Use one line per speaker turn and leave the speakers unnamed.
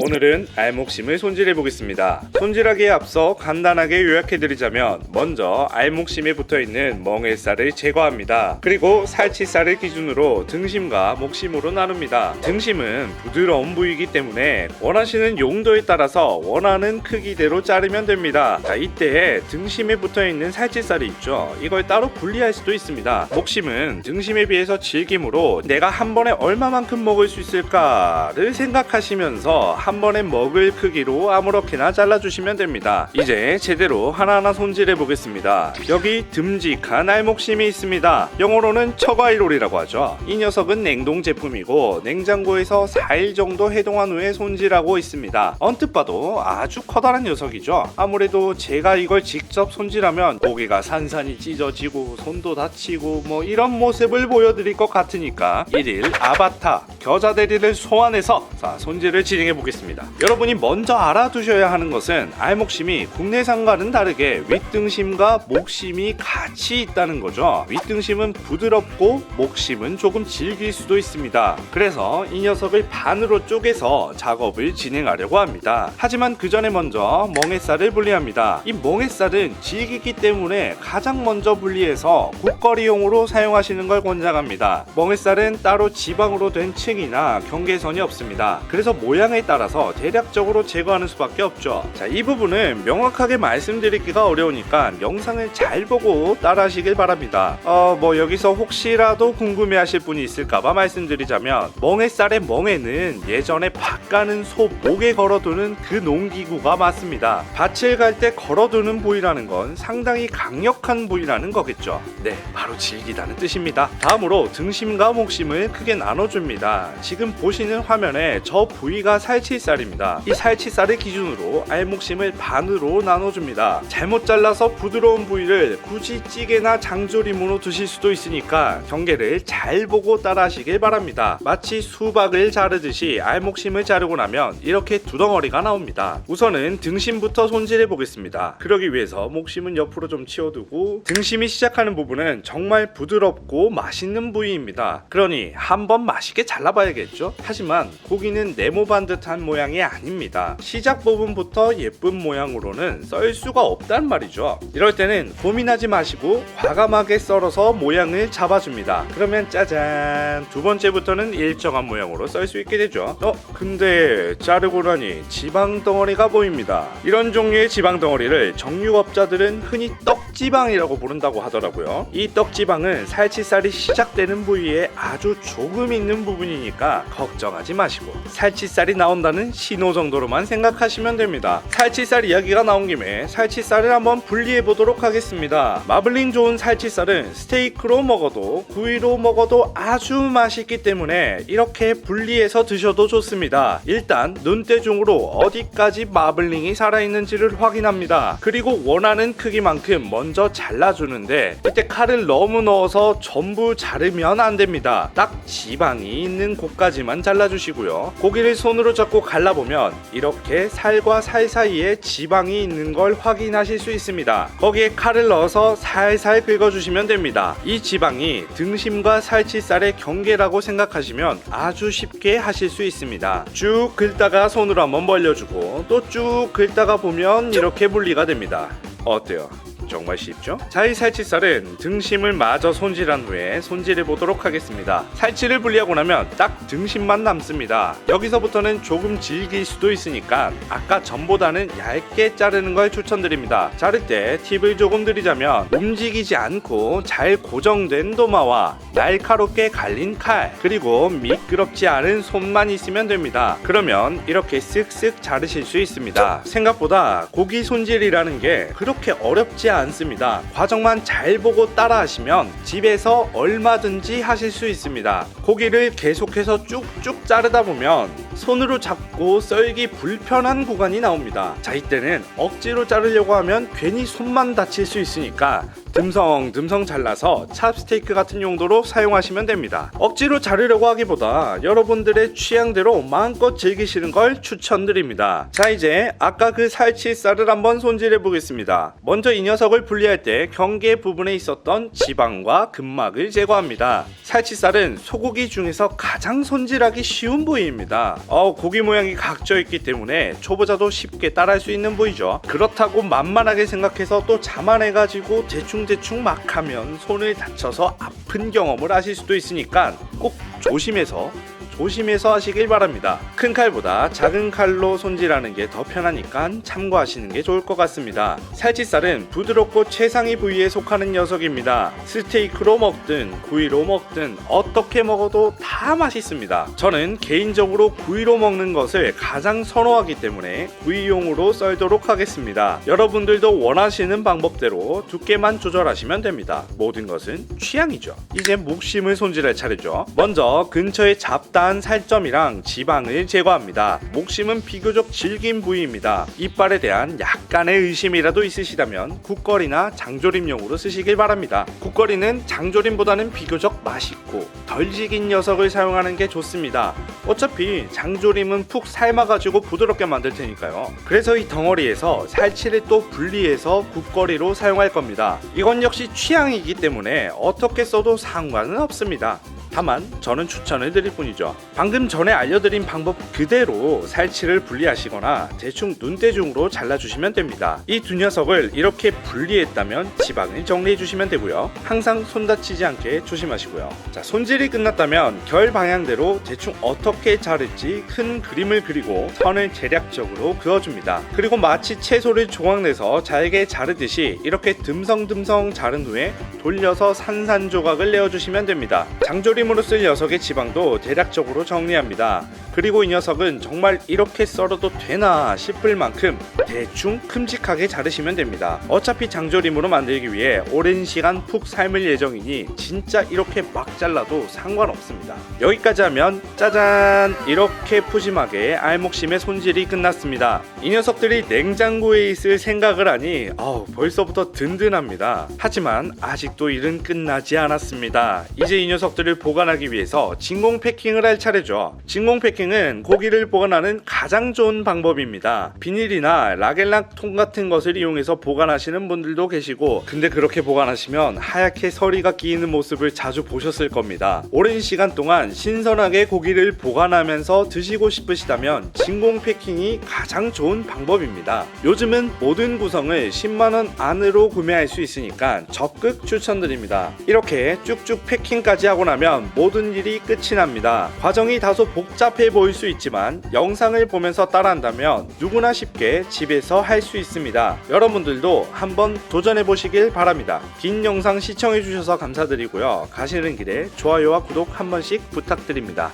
오늘은 알목심을 손질해 보겠습니다. 손질하기에 앞서 간단하게 요약해드리자면 먼저 알목심에 붙어있는 멍에살을 제거합니다. 그리고 살치살을 기준으로 등심과 목심으로 나눕니다. 등심은 부드러운 부위이기 때문에 원하시는 용도에 따라서 원하는 크기대로 자르면 됩니다. 자, 이때 등심에 붙어있는 살치살이 있죠. 이걸 따로 분리할 수도 있습니다. 목심은 등심에 비해서 질기므로 내가 한 번에 얼마만큼 먹을 수 있을까를 생각하시면서 한 번에 먹을 크기로 아무렇게나 잘라주시면 됩니다. 이제 제대로 하나하나 손질해 보겠습니다. 여기 듬직한 알목심이 있습니다. 영어로는 처가이롤이라고 하죠. 이 녀석은 냉동 제품이고 냉장고에서 4일 정도 해동한 후에 손질하고 있습니다. 언뜻 봐도 아주 커다란 녀석이죠. 아무래도 제가 이걸 직접 손질하면 고기가 산산이 찢어지고 손도 다치고 뭐 이런 모습을 보여드릴 것 같으니까 1일 아바타 겨자대리를 소환해서 손질을 진행해 보겠습니다. 여러분이 먼저 알아두셔야 하는 것은 알목심이 국내산과는 다르게 윗등심과 목심이 같이 있다는 거죠. 윗등심은 부드럽고 목심은 조금 질길 수도 있습니다. 그래서 이 녀석을 반으로 쪼개서 작업을 진행하려고 합니다. 하지만 그 전에 먼저 멍에살을 분리합니다. 이 멍에살은 질기기 때문에 가장 먼저 분리해서 국거리용으로 사용하시는 걸 권장합니다. 멍에살은 따로 지방으로 된 층이나 경계선이 없습니다. 그래서 모양에 따라서 대략적으로 제거하는 수밖에 없죠. 자, 이 부분은 명확하게 말씀드리기가 어려우니까 영상을 잘 보고 따라 하시길 바랍니다. 여기서 혹시라도 궁금해하실 분이 있을까봐 말씀드리자면 멍에살의 멍에는 예전에 밭 가는 소 목에 걸어두는 그 농기구가 맞습니다. 밭을 갈 때 걸어두는 부위라는 건 상당히 강력한 부위라는 거겠죠. 네, 바로 질기다는 뜻입니다. 다음으로 등심과 목심을 크게 나눠줍니다. 지금 보시는 화면에 저 부위가 살치살입니다. 이 살치살을 기준으로 알목심을 반으로 나눠줍니다. 잘못 잘라서 부드러운 부위를 굳이 찌개나 장조림으로 드실 수도 있으니까 경계를 잘 보고 따라 하시길 바랍니다. 마치 수박을 자르듯이 알목심을 자르고 나면 이렇게 두 덩어리가 나옵니다. 우선은 등심부터 손질해 보겠습니다. 그러기 위해서 목심은 옆으로 좀 치워두고 등심이 시작하는 부분은 정말 부드럽고 맛있는 부위입니다. 그러니 한번 맛있게 잘라봐야겠죠? 하지만 고기는 네모반 듯한 모양이 아닙니다. 시작 부분부터 예쁜 모양으로는 썰 수가 없단 말이죠. 이럴 때는 고민하지 마시고 과감하게 썰어서 모양을 잡아줍니다. 그러면 짜잔, 두 번째부터는 일정한 모양으로 썰 수 있게 되죠. 근데 자르고 나니 지방 덩어리가 보입니다. 이런 종류의 지방 덩어리를 정육업자들은 흔히 떡지방이라고 부른다고 하더라고요. 이 떡지방은 살치살이 시작되는 부위에 아주 조금 있는 부분이니까 걱정하지 마시고 살치살이 나온다는 신호 정도로만 생각하시면 됩니다. 살치살 이야기가 나온 김에 살치살을 한번 분리해 보도록 하겠습니다. 마블링 좋은 살치살은 스테이크로 먹어도 구이로 먹어도 아주 맛있기 때문에 이렇게 분리해서 드셔도 좋습니다. 일단 눈대중으로 어디까지 마블링이 살아있는지를 확인합니다. 그리고 원하는 크기만큼 먼저 잘라주는데 이때 칼을 너무 넣어서 전부 자르면 안됩니다. 딱 지방이 있는 곳까지만 잘라주시고요. 고기를 손으로 잡고 갈라보면 이렇게 살과 살 사이에 지방이 있는 걸 확인하실 수 있습니다. 거기에 칼을 넣어서 살살 긁어주시면 됩니다. 이 지방이 등심과 살치살의 경계라고 생각하시면 아주 쉽게 하실 수 있습니다. 쭉 긁다가 손으로 한번 벌려주고 또 쭉 긁다가 보면 이렇게 분리가 됩니다. 어때요? 정말 쉽죠? 자, 이 살치살은 등심을 마저 손질한 후에 손질해 보도록 하겠습니다. 살치를 분리하고 나면 딱 등심만 남습니다. 여기서부터는 조금 질길 수도 있으니까 아까 전보다는 얇게 자르는 걸 추천드립니다. 자를 때 팁을 조금 드리자면 움직이지 않고 잘 고정된 도마와 날카롭게 갈린 칼 그리고 미끄럽지 않은 손만 있으면 됩니다. 그러면 이렇게 쓱쓱 자르실 수 있습니다. 생각보다 고기 손질이라는 게 그렇게 어렵지 않습니다. 과정만 잘 보고 따라 하시면 집에서 얼마든지 하실 수 있습니다. 고기를 계속해서 쭉쭉 자르다 보면 손으로 잡고 썰기 불편한 구간이 나옵니다. 자, 이때는 억지로 자르려고 하면 괜히 손만 다칠 수 있으니까 듬성듬성 잘라서 찹스테이크 같은 용도로 사용하시면 됩니다. 억지로 자르려고 하기보다 여러분들의 취향대로 마음껏 즐기시는 걸 추천드립니다. 자, 이제 아까 그 살치살을 한번 손질해 보겠습니다. 먼저 이 녀석을 분리할 때 경계 부분에 있었던 지방과 근막을 제거합니다. 살치살은 소고기 중에서 가장 손질하기 쉬운 부위입니다. 고기 모양이 각져 있기 때문에 초보자도 쉽게 따라할 수 있는 부위죠. 그렇다고 만만하게 생각해서 또 자만해가지고 대충 막 하면 손을 다쳐서 아픈 경험을 하실 수도 있으니까 꼭 조심해서 하시길 바랍니다. 큰 칼보다 작은 칼로 손질하는 게 더 편하니까 참고하시는 게 좋을 것 같습니다. 살치살은 부드럽고 최상위 부위에 속하는 녀석입니다. 스테이크로 먹든 구이로 먹든 어떻게 먹어도 다 맛있습니다. 저는 개인적으로 구이로 먹는 것을 가장 선호하기 때문에 구이용으로 썰도록 하겠습니다. 여러분들도 원하시는 방법대로 두께만 조절하시면 됩니다. 모든 것은 취향이죠. 이제 목심을 손질할 차례죠. 먼저 근처에 잡다한 살점이랑 지방을 제거합니다. 목심은 비교적 질긴 부위입니다. 이빨에 대한 약간의 의심이라도 있으시다면 국거리나 장조림용으로 쓰시길 바랍니다. 국거리는 장조림보다는 비교적 맛있고 덜 질긴 녀석을 사용하는 게 좋습니다. 어차피 장조림은 푹 삶아가지고 부드럽게 만들 테니까요. 그래서 이 덩어리에서 살치를 또 분리해서 국거리로 사용할 겁니다. 이건 역시 취향이기 때문에 어떻게 써도 상관은 없습니다. 다만 저는 추천을 드릴 뿐이죠. 방금 전에 알려드린 방법 그대로 살치를 분리하시거나 대충 눈대중으로 잘라주시면 됩니다. 이 두 녀석을 이렇게 분리했다면 지방을 정리해주시면 되고요. 항상 손 다치지 않게 조심하시고요. 자, 손질이 끝났다면 결 방향대로 대충 어떻게 자를지 큰 그림을 그리고 선을 대략적으로 그어줍니다. 그리고 마치 채소를 조각내서 잘게 자르듯이 이렇게 듬성듬성 자른 후에 돌려서 산산조각을 내어주시면 됩니다. 장조림으로 쓸 녀석의 지방도 대략적으로 정리합니다. 그리고 이 녀석은 정말 이렇게 썰어도 되나 싶을 만큼 대충 큼직하게 자르시면 됩니다. 어차피 장조림으로 만들기 위해 오랜 시간 푹 삶을 예정이니 진짜 이렇게 막 잘라도 상관없습니다. 여기까지 하면 짜잔! 이렇게 푸짐하게 알목심의 손질이 끝났습니다. 이 녀석들이 냉장고에 있을 생각을 하니 벌써부터 든든합니다. 하지만 아직도 일은 끝나지 않았습니다. 이제 이 녀석들을 보관하기 위해서 진공 패킹을 할 차례죠. 진공 패킹은 고기를 보관하는 가장 좋은 방법입니다. 비닐이나 락앤락 통 같은 것을 이용해서 보관하시는 분들도 계시고, 근데 그렇게 보관하시면 하얗게 서리가 끼이는 모습을 자주 보셨을 겁니다. 오랜 시간 동안 신선하게 고기를 보관하면서 드시고 싶으시다면 진공 패킹이 가장 좋은 방법입니다. 요즘은 모든 구성을 10만원 안으로 구매할 수 있으니까 적극 추천드립니다. 이렇게 쭉쭉 패킹까지 하고 나면 모든 일이 끝이 납니다. 과정이 다소 복잡해 보일 수 있지만 영상을 보면서 따라한다면 누구나 쉽게 집에서 할 수 있습니다. 여러분들도 한번 도전해 보시길 바랍니다. 긴 영상 시청해 주셔서 감사드리고요. 가시는 길에 좋아요와 구독 한 번씩 부탁드립니다.